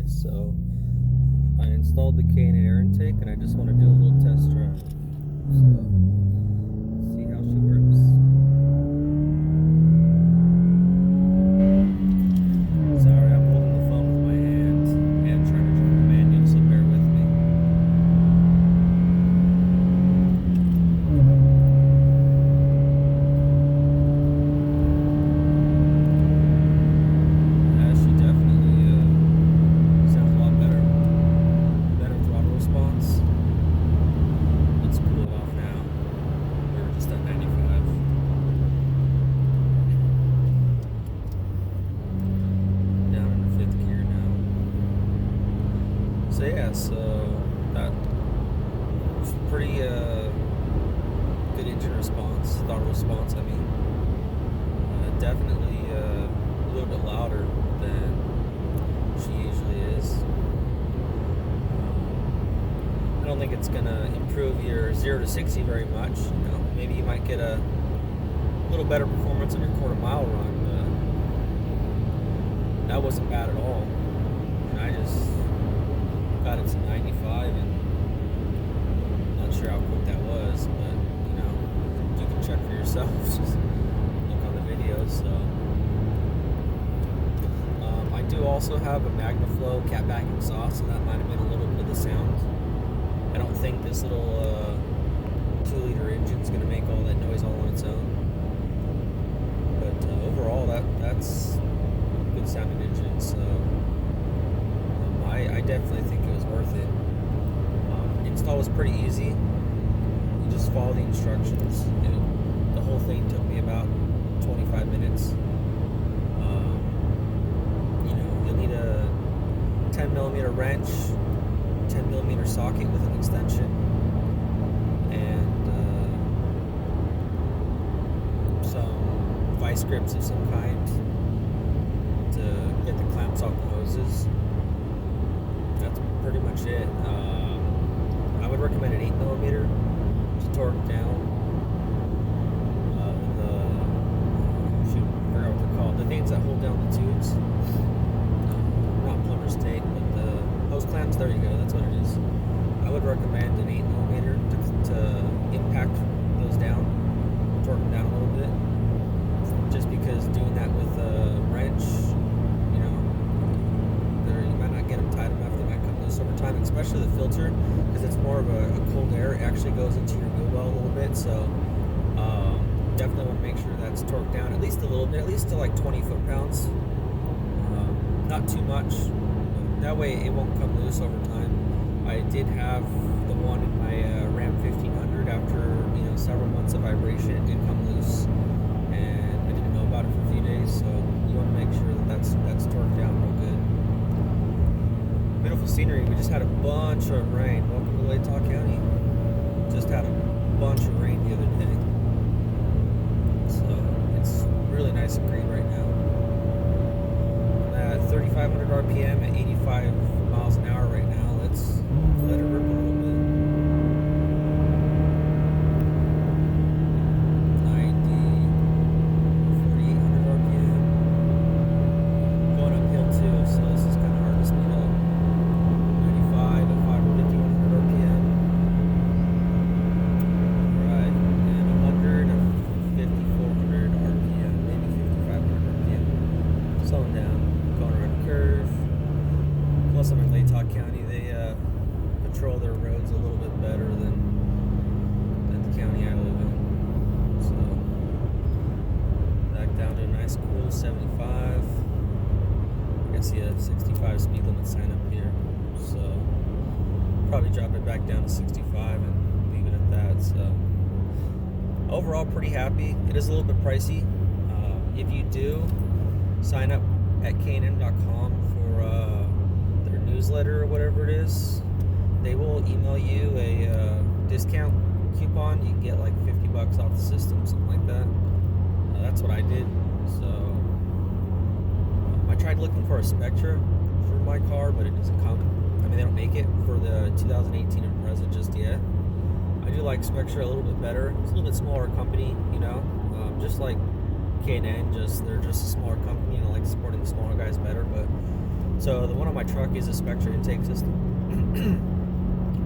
So I installed the K&N air intake, and I just want to do a little test drive. So see how she works. Sorry, I'm holding the phone with my hand and trying to drive the manual, so bear with me. She definitely sounds a lot better. Better throttle response. Let's cool it off now. We're just at 95. Down in the 5th gear now. So yeah, that was pretty good engine response, throttle response. I mean, definitely a little bit louder than she usually is. I don't think it's gonna improve your 0 to 60 very much. Maybe you might get a little better performance on your quarter-mile run, but that wasn't bad at all. And I just got it to 95, and not sure how quick that was, but you can check for yourself. Just look on the videos. So I do also have a MagnaFlow catback exhaust, so that might have been a little bit of the sound. I don't think this little 2-liter engine is going to make all that noise all on its own. But overall, that's a good sounding engine. So I definitely think it was worth it. Install was pretty easy. You just follow the instructions. The whole thing took me about 25 minutes. You'll need a 10mm wrench, 10mm socket with an extension, and some vice grips of some kind to get the clamps off the hoses. That's pretty much it. I would recommend an 8mm to torque down. I forgot what they're called. The things that hold down the tubes. Not plumber's tape, but the hose clamps. There you go. That's what it is. I would recommend an 8mm to impact those down, torque them down a little bit. Just because doing that with a wrench, you might not get them tight enough. They might come loose over time, especially the filter, because it's more of a cold air. It actually goes into your wheel well a little bit, so definitely want to make sure that's torqued down at least a little bit, at least to like 20 foot-pounds. Not too much. That way it won't come loose over time. I did have the one in my Ram 1500. After several months of vibration, it did come loose, and I didn't know about it for a few days. So you want to make sure that's torqued down real good. Beautiful scenery. We just had a bunch of rain. Welcome to Latah County. Just had a bunch of rain the other day, so it's really nice and green right now. I'm at 3,500 RPM at 85 miles an hour right now. Let's let it rip a little bit. 90, 4,800 RPM. Going uphill too, so this is kind of hard to speed up. 95 at 5,100 RPM. Alright, and 100 at 5,400 RPM, maybe 5,500 RPM. Slowing down, going around a curve. Plus, I'm in Latah County. They patrol their roads a little bit better than the county I live in. So, back down to a nice cool 75. I can see a 65 speed limit sign up here. So, probably drop it back down to 65 and leave it at that. So, overall, pretty happy. It is a little bit pricey. If you do sign up at knn.com for their newsletter or whatever it is, they will email you a discount coupon. You can get like $50 off the system, something like that. That's what I did. So I tried looking for a Spectra for my car, but it doesn't come. I mean, they don't make it for the 2018 Impreza just yet. I do like Spectra a little bit better. It's a little bit smaller company, just like K&N, they're just a smaller company, and I like supporting the smaller guys better. But So the one on my truck is a Spectra intake system,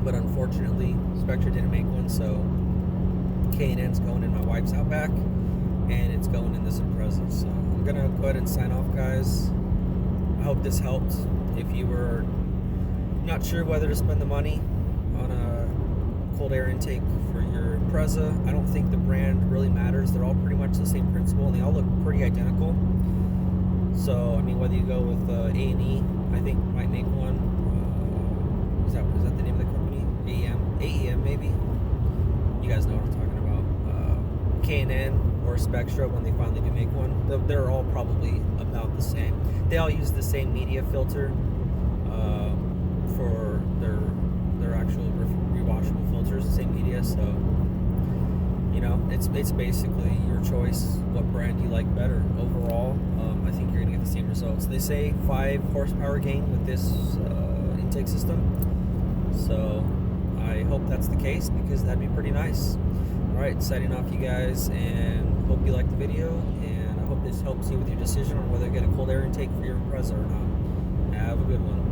but unfortunately Spectra didn't make one, so K&N's going in my wife's Outback, and it's going in this Impreza. So I'm gonna go ahead and sign off, guys. I hope this helped. If you were not sure whether to spend the money on a cold air intake for your Impreza, I don't think the brand really matters. They're all pretty much the same principle, and they all look pretty identical. So, I mean, whether you go with A&E, I think might make one. Is that the name of the company? AEM maybe? You guys know what I'm talking about. K&N or Spectra, when they finally do make one, they're all probably about the same. They all use the same media filter for their actual rewashable filters, the same media. So, you know, it's basically your choice what brand you like better. Overall, I think you're gonna get the same results. They say 5 horsepower gain with this intake system, so I hope that's the case, because that'd be pretty nice. Alright, signing off, you guys, and hope you liked the video, and I hope this helps you with your decision on whether to get a cold air intake for your Impreza or not. Have a good one.